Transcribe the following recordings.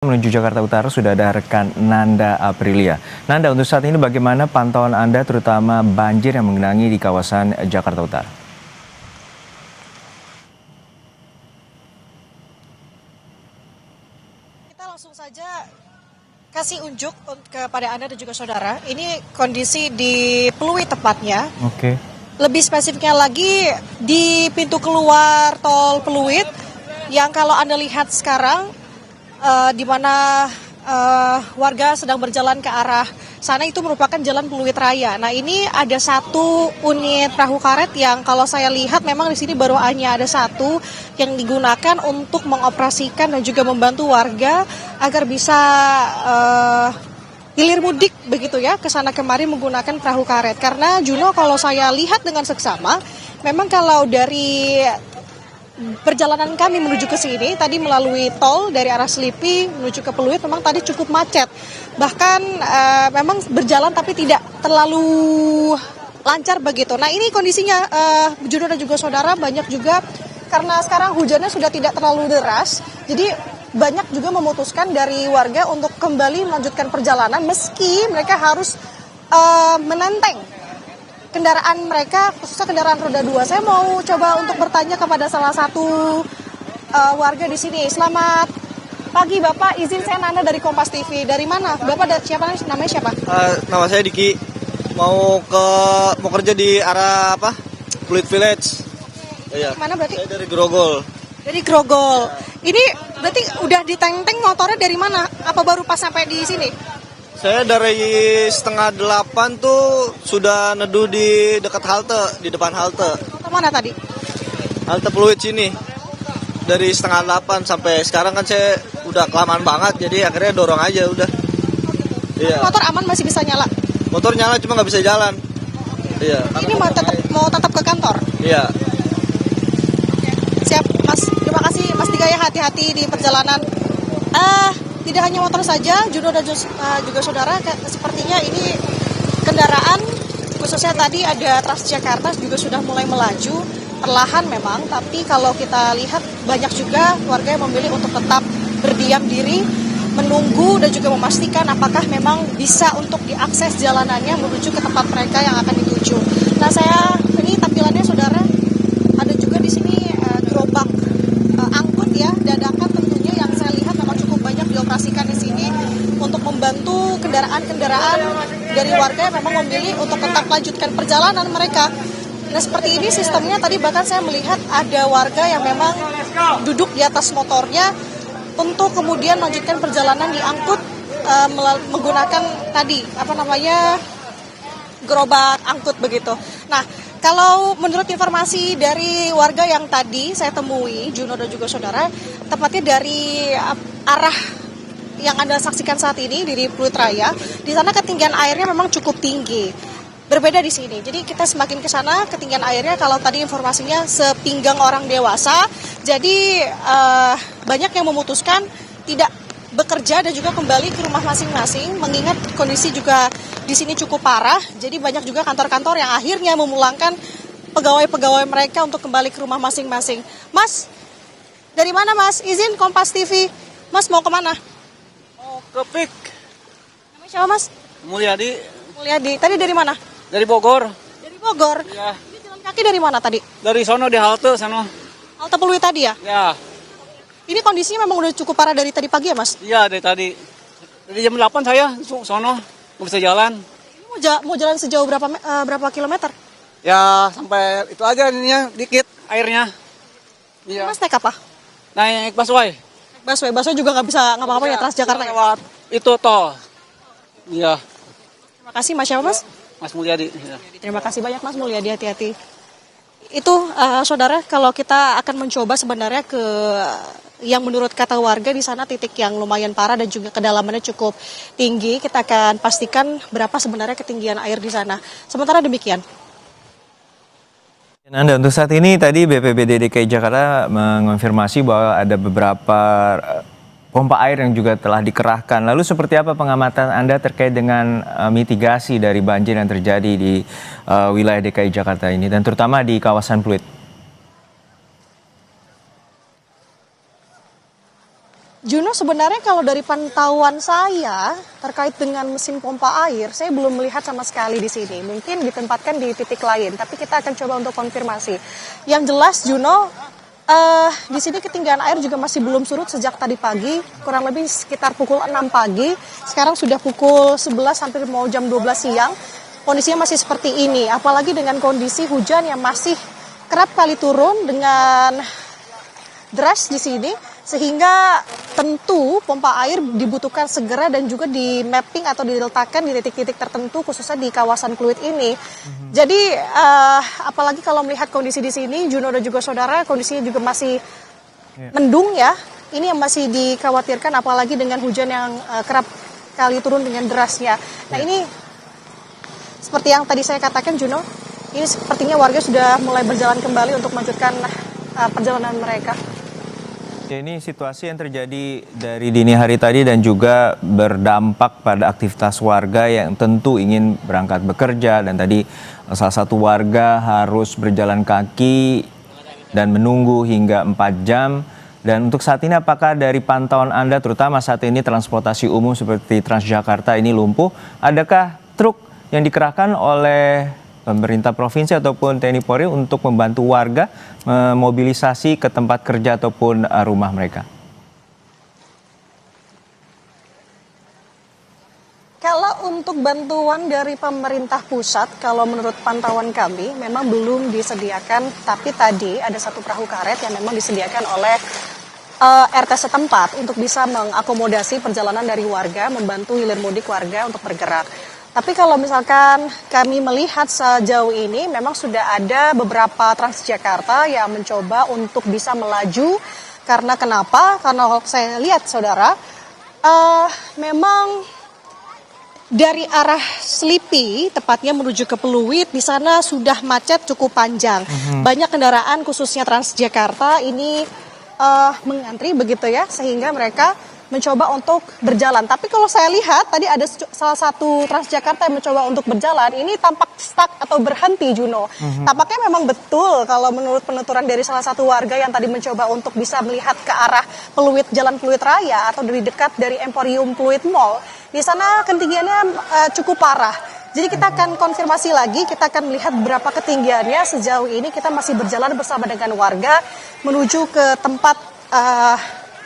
Menuju Jakarta Utara sudah ada rekan Nanda Aprilia. Nanda, untuk saat ini bagaimana pantauan Anda terutama banjir yang menggenangi di kawasan Jakarta Utara? Kita langsung saja kasih unjuk kepada Anda dan juga saudara. Ini kondisi di Pluit tepatnya. Oke. Lebih spesifiknya lagi di pintu keluar tol Pluit yang kalau Anda lihat sekarang di mana warga sedang berjalan ke arah sana itu merupakan Jalan Pluit Raya. Nah, ini ada satu unit perahu karet yang kalau saya lihat memang di sini baru hanya ada satu yang digunakan untuk mengoperasikan dan juga membantu warga agar bisa hilir mudik begitu ya ke sana kemari menggunakan perahu karet. Karena Juno kalau saya lihat dengan seksama memang kalau dari perjalanan kami menuju ke sini tadi melalui tol dari arah Selipi menuju ke Pluit memang tadi cukup macet. Bahkan memang berjalan tapi tidak terlalu lancar begitu. Nah, ini kondisinya Juno dan juga saudara banyak juga karena sekarang hujannya sudah tidak terlalu deras. Jadi banyak juga memutuskan dari warga untuk kembali melanjutkan perjalanan meski mereka harus menenteng kendaraan mereka, khususnya kendaraan roda 2. Saya mau coba untuk bertanya kepada salah satu warga di sini. Selamat pagi Bapak, izin saya Nanda dari Kompas TV. Dari mana? Bapak namanya siapa? Nama saya Diki. Mau kerja di arah apa? Pluit Village. Iya. Mana berarti? Saya dari Grogol. Dari Grogol. Ini berarti udah ditenteng motornya dari mana? Apa baru pas sampai di sini? Saya dari 7:30 tuh sudah neduh di dekat halte, di depan halte. Kemana tadi? Halte Pluit sini. Dari 7:30 sampai sekarang kan saya udah kelamaan banget, jadi akhirnya dorong aja udah. Iya. Motor aman masih bisa nyala? Motor nyala cuma nggak bisa jalan. Iya. Ini mau tetap ke kantor? Iya. Siap Mas, terima kasih Mas Dika ya, hati-hati di perjalanan. Tidak hanya motor saja, Juno dan juga saudara, sepertinya ini kendaraan khususnya tadi ada Transjakarta juga sudah mulai melaju perlahan memang, tapi kalau kita lihat banyak juga warga yang memilih untuk tetap berdiam diri, menunggu dan juga memastikan apakah memang bisa untuk diakses jalanannya menuju ke tempat mereka yang akan dituju. Nah, ini tampilannya saudara, ada juga di sini gerobak angkut ya, dadakan tentunya yang saya lihat memang cukup banyak dioperasikan di sini untuk membantu kendaraan-kendaraan dari warga yang memang memilih untuk tetap lanjutkan perjalanan mereka. Nah, seperti ini sistemnya tadi bahkan saya melihat ada warga yang memang duduk di atas motornya untuk kemudian melanjutkan perjalanan diangkut menggunakan tadi gerobak angkut begitu. Nah, kalau menurut informasi dari warga yang tadi saya temui, Juno dan juga saudara, tepatnya dari arah yang Anda saksikan saat ini di Pluit Raya, di sana ketinggian airnya memang cukup tinggi. Berbeda di sini. Jadi kita semakin ke sana ketinggian airnya kalau tadi informasinya sepinggang orang dewasa. Jadi banyak yang memutuskan tidak bekerja dan juga kembali ke rumah masing-masing mengingat kondisi juga di sini cukup parah. Jadi banyak juga kantor-kantor yang akhirnya memulangkan pegawai-pegawai mereka untuk kembali ke rumah masing-masing. Mas, dari mana Mas? Izin Kompas TV. Mas mau kemana? Oh, ke PIK. Namanya siapa Mas? Mulyadi. Mulyadi. Tadi dari mana? Dari Bogor. Dari Bogor? Ya. Ini jalan kaki dari mana tadi? Dari sono di halte sono. Halte Pluit tadi ya? Ya. Ini kondisinya memang udah cukup parah dari tadi pagi ya Mas? Iya, dari tadi. Dari jam 8 saya sono nggak bisa jalan. Ini mau jalan sejauh berapa kilometer? Ya, sampai itu aja ininya dikit airnya. Iya. Mas naik apa? Naik busway. Busway juga nggak bisa ngapa-ngapain ya Transjakarta ya? Lewat itu tol. Iya. Terima kasih Mas siapa Mas? Mas Mulyadi. Ya. Terima kasih banyak Mas Mulyadi, hati-hati. Itu saudara, kalau kita akan mencoba sebenarnya ke yang menurut kata warga di sana titik yang lumayan parah dan juga kedalamannya cukup tinggi, kita akan pastikan berapa sebenarnya ketinggian air di sana. Sementara demikian. Nanda, untuk saat ini tadi BPBD DKI Jakarta mengonfirmasi bahwa ada beberapa pompa air yang juga telah dikerahkan. Lalu seperti apa pengamatan Anda terkait dengan mitigasi dari banjir yang terjadi di wilayah DKI Jakarta ini dan terutama di kawasan Pluit? Juno, sebenarnya kalau dari pantauan saya terkait dengan mesin pompa air, saya belum melihat sama sekali di sini. Mungkin ditempatkan di titik lain, tapi kita akan coba untuk konfirmasi. Yang jelas, Juno, di sini ketinggian air juga masih belum surut sejak tadi pagi, kurang lebih sekitar pukul 6 pagi. Sekarang sudah pukul 11 hampir mau jam 12 siang. Kondisinya masih seperti ini, apalagi dengan kondisi hujan yang masih kerap kali turun dengan deras di sini, sehingga tentu pompa air dibutuhkan segera dan juga di mapping atau diletakkan di titik-titik tertentu khususnya di kawasan Pluit ini. Jadi apalagi kalau melihat kondisi di sini, Juno dan juga saudara, kondisinya juga masih mendung ya. Ini yang masih dikhawatirkan apalagi dengan hujan yang kerap kali turun dengan derasnya. Nah ini seperti yang tadi saya katakan, Juno, ini sepertinya warga sudah mulai berjalan kembali untuk melanjutkan perjalanan mereka. Ini situasi yang terjadi dari dini hari tadi dan juga berdampak pada aktivitas warga yang tentu ingin berangkat bekerja, dan tadi salah satu warga harus berjalan kaki dan menunggu hingga 4 jam. Dan untuk saat ini apakah dari pantauan Anda, terutama saat ini transportasi umum seperti Transjakarta ini lumpuh, adakah truk yang dikerahkan oleh pemerintah provinsi ataupun TNI Polri untuk membantu warga memobilisasi ke tempat kerja ataupun rumah mereka? Kalau untuk bantuan dari pemerintah pusat, kalau menurut pantauan kami memang belum disediakan, tapi tadi ada satu perahu karet yang memang disediakan oleh RT setempat untuk bisa mengakomodasi perjalanan dari warga, membantu hilir mudik warga untuk bergerak. Tapi kalau misalkan kami melihat sejauh ini memang sudah ada beberapa Transjakarta yang mencoba untuk bisa melaju. Karena kenapa? Karena kalau saya lihat saudara, memang dari arah Selipi tepatnya menuju ke Pluit di sana sudah macet cukup panjang. Banyak kendaraan khususnya Transjakarta ini mengantri begitu ya, sehingga mereka mencoba untuk berjalan. Tapi kalau saya lihat tadi ada salah satu Transjakarta yang mencoba untuk berjalan, ini tampak stuck atau berhenti, Juno. Tampaknya memang betul kalau menurut penuturan dari salah satu warga yang tadi mencoba untuk bisa melihat ke arah Pluit, Jalan Pluit Raya atau dari dekat dari Emporium Pluit Mall. Di sana ketinggiannya cukup parah. Jadi kita akan konfirmasi lagi, kita akan melihat berapa ketinggiannya. Sejauh ini kita masih berjalan bersama dengan warga menuju ke tempat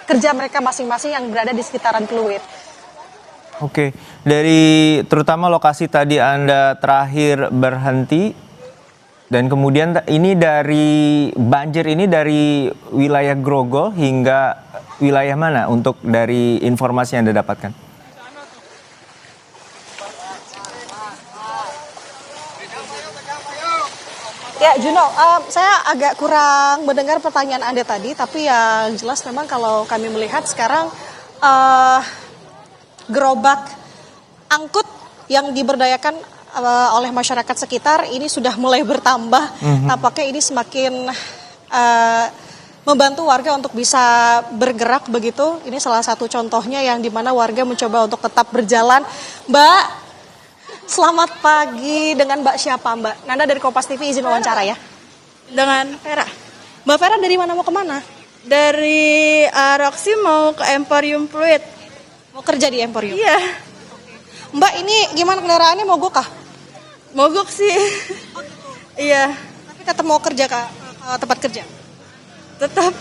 kerja mereka masing-masing yang berada di sekitaran Pluit. Oke, dari terutama lokasi tadi Anda terakhir berhenti, dan kemudian ini dari banjir ini dari wilayah Grogol hingga wilayah mana untuk dari informasi yang Anda dapatkan? Ya Juno, saya agak kurang mendengar pertanyaan Anda tadi, tapi yang jelas memang kalau kami melihat sekarang gerobak angkut yang diberdayakan oleh masyarakat sekitar ini sudah mulai bertambah. Tampaknya ini semakin membantu warga untuk bisa bergerak begitu. Ini salah satu contohnya yang dimana warga mencoba untuk tetap berjalan. Mbak, selamat pagi, dengan Mbak siapa Mbak? Nanda dari Kompas TV izin wawancara ya. Dengan Vera. Mbak Vera dari mana mau kemana? Dari Roxy mau ke Emporium Pluit. Mau kerja di Emporium? Iya. Mbak ini gimana kendaraannya, mogok kah? Mogok sih. Iya. Tapi tetap mau kerja ke tempat kerja? Tetap.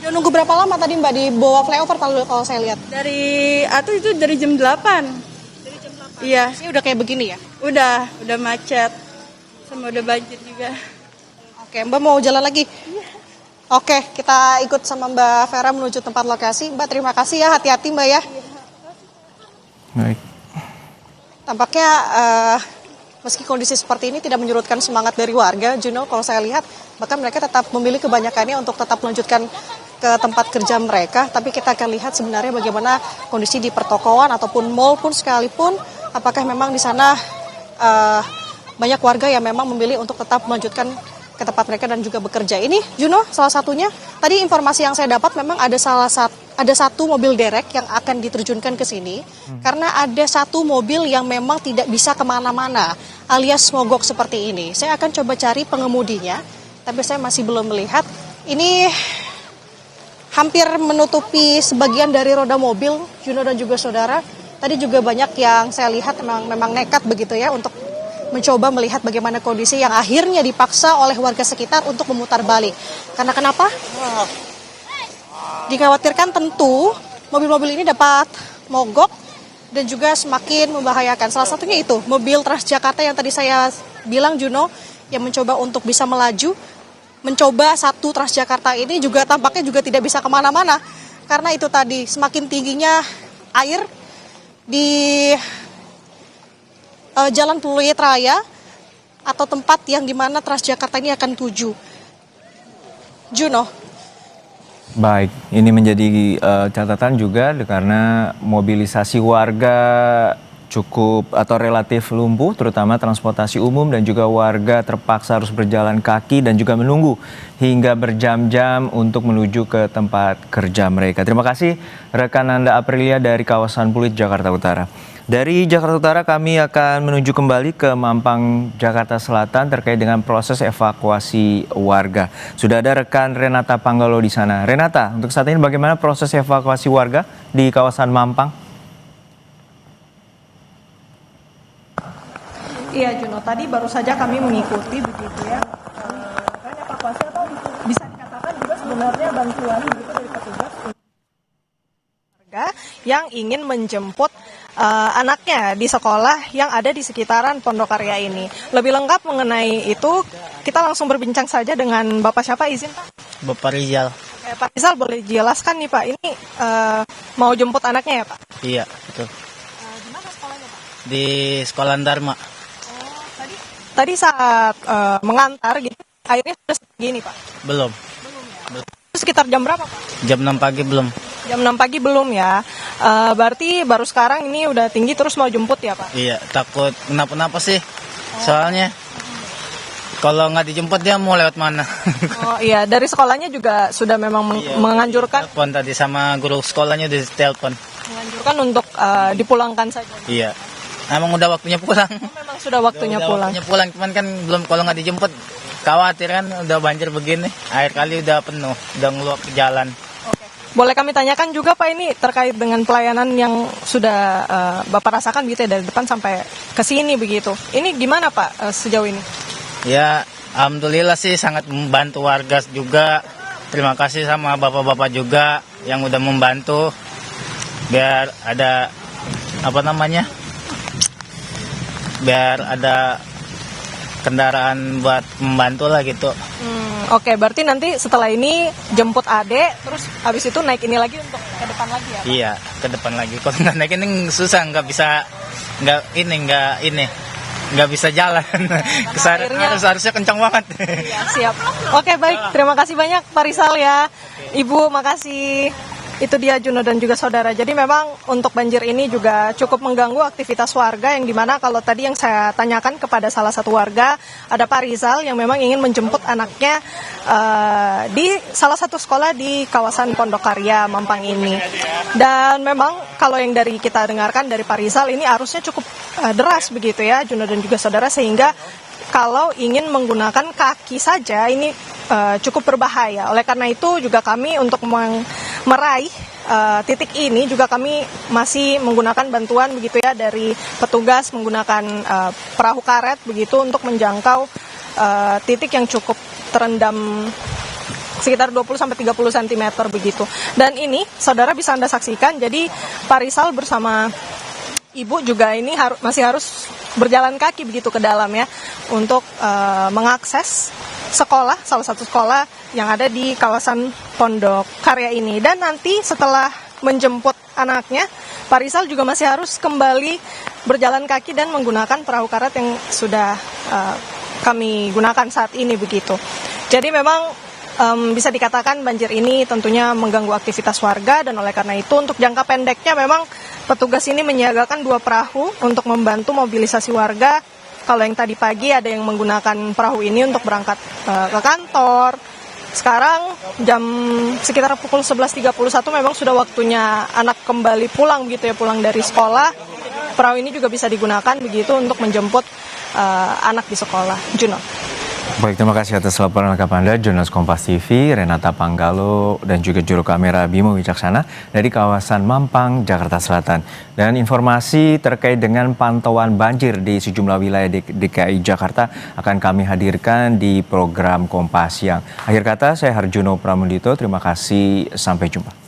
Udah nunggu berapa lama tadi Mbak di bawah flyover kalau saya lihat? Dari itu dari jam 8. Iya. Ini udah kayak begini ya? Udah macet. Sama udah banjir juga. Oke, Mbak mau jalan lagi? Iya. Oke, kita ikut sama Mbak Vera menuju tempat lokasi. Mbak terima kasih ya, hati-hati Mbak ya. Baik. Tampaknya meski kondisi seperti ini tidak menyurutkan semangat dari warga, Juno, kalau saya lihat bahkan mereka tetap memilih kebanyakannya untuk tetap melanjutkan ke tempat kerja mereka. Tapi kita akan lihat sebenarnya bagaimana kondisi di pertokoan ataupun mall pun sekalipun, apakah memang di sana banyak warga yang memang memilih untuk tetap melanjutkan ke tempat mereka dan juga bekerja. Ini Juno salah satunya. Tadi informasi yang saya dapat memang ada satu mobil derek yang akan diterjunkan ke sini karena ada satu mobil yang memang tidak bisa kemana-mana alias mogok seperti ini. Saya akan coba cari pengemudinya, tapi saya masih belum melihat. Ini hampir menutupi sebagian dari roda mobil, Juno dan juga saudara. Tadi juga banyak yang saya lihat memang nekat begitu ya untuk mencoba melihat bagaimana kondisi yang akhirnya dipaksa oleh warga sekitar untuk memutar balik. Karena kenapa? Dikhawatirkan tentu mobil-mobil ini dapat mogok dan juga semakin membahayakan. Salah satunya itu mobil Transjakarta yang tadi saya bilang, Juno, yang mencoba untuk bisa melaju. Mencoba satu Transjakarta ini juga tampaknya juga tidak bisa kemana-mana. Karena itu tadi semakin tingginya air di Jalan Pluit Raya atau tempat yang dimana Transjakarta ini akan tuju. Juno. Baik, ini menjadi catatan juga karena mobilisasi warga cukup atau relatif lumpuh, terutama transportasi umum, dan juga warga terpaksa harus berjalan kaki dan juga menunggu hingga berjam-jam untuk menuju ke tempat kerja mereka. Terima kasih rekan Anda Aprilia dari kawasan Pluit, Jakarta Utara. Dari Jakarta Utara kami akan menuju kembali ke Mampang, Jakarta Selatan terkait dengan proses evakuasi warga. Sudah ada rekan Renata Panggalo di sana. Renata, untuk saat ini bagaimana proses evakuasi warga di kawasan Mampang? Iya Juno, tadi baru saja kami mengikuti begitu ya. Kan evakuasi atau bisa dikatakan juga sebenarnya bantuan begitu dari petugas warga yang ingin menjemput anaknya di sekolah yang ada di sekitaran Pondok Karya ini. Lebih lengkap mengenai itu, kita langsung berbincang saja dengan Bapak siapa, izin Pak? Bapak Rizal. Pak Rizal, boleh jelaskan nih Pak, ini mau jemput anaknya ya Pak? Iya, betul. Di mana sekolahnya Pak? Di Sekolah Dharma. Tadi saat mengantar gitu, airnya sudah segini Pak? Belum. Itu sekitar jam berapa Pak? Jam 6 pagi belum. Jam 6 pagi belum ya. Berarti baru sekarang ini udah tinggi terus mau jemput ya Pak? Iya, takut kenapa-napa sih. Soalnya kalau nggak dijemput dia mau lewat mana? Oh iya, dari sekolahnya juga sudah memang menganjurkan? Telepon tadi sama guru sekolahnya di telepon. Menganjurkan untuk dipulangkan saja? Iya. Emang udah waktunya pulang. Memang sudah waktunya pulang. Waktunya pulang, cuman kan belum, kalau nggak dijemput khawatir kan udah banjir begini. Air kali udah penuh, udah ngeluap ke jalan. Oke. Boleh kami tanyakan juga Pak, ini terkait dengan pelayanan yang sudah Bapak rasakan gitu ya dari depan sampai ke sini begitu. Ini gimana Pak sejauh ini? Ya, alhamdulillah sih sangat membantu warga juga. Terima kasih sama bapak-bapak juga yang udah membantu biar ada biar ada kendaraan buat membantu lah gitu. Oke, berarti nanti setelah ini jemput adek, terus habis itu naik ini lagi untuk ke depan lagi ya Pak? Iya, ke depan lagi. Kalau nggak naik ini susah, nggak bisa jalan. Harusnya kencang banget. Ya, siap. Oke, baik. Terima kasih banyak Pak Rizal ya. Ibu, makasih. Itu dia Juno dan juga saudara. Jadi memang untuk banjir ini juga cukup mengganggu aktivitas warga, yang dimana kalau tadi yang saya tanyakan kepada salah satu warga, ada Pak Rizal yang memang ingin menjemput anaknya di salah satu sekolah di kawasan Pondok Karya Mampang ini. Dan memang kalau yang dari kita dengarkan dari Pak Rizal ini arusnya cukup deras begitu ya Juno dan juga saudara, sehingga kalau ingin menggunakan kaki saja ini cukup berbahaya. Oleh karena itu juga kami untuk meraih titik ini juga kami masih menggunakan bantuan begitu ya dari petugas menggunakan perahu karet begitu untuk menjangkau titik yang cukup terendam sekitar 20-30 cm begitu. Dan ini saudara bisa Anda saksikan, jadi Pak Rizal bersama Ibu juga ini masih harus berjalan kaki begitu ke dalam ya untuk mengakses sekolah, salah satu sekolah yang ada di kawasan Pondok Karya ini. Dan nanti setelah menjemput anaknya, Pak Rizal juga masih harus kembali berjalan kaki dan menggunakan perahu karet yang sudah kami gunakan saat ini begitu. Jadi memang bisa dikatakan banjir ini tentunya mengganggu aktivitas warga, dan oleh karena itu untuk jangka pendeknya memang petugas ini menyiagakan 2 perahu untuk membantu mobilisasi warga. Kalau yang tadi pagi ada yang menggunakan perahu ini untuk berangkat ke kantor. Sekarang jam sekitar pukul 11.31 memang sudah waktunya anak kembali pulang begitu ya, pulang dari sekolah. Perahu ini juga bisa digunakan begitu untuk menjemput anak di sekolah. Juno. Baik, terima kasih atas laporan lengkap Anda, jurnalis Kompas TV, Renata Panggalo, dan juga juru kamera Bimo Wicaksana dari kawasan Mampang, Jakarta Selatan. Dan informasi terkait dengan pantauan banjir di sejumlah wilayah DKI Jakarta akan kami hadirkan di program Kompas Siang. Akhir kata, saya Harjuno Pramudito, terima kasih, sampai jumpa.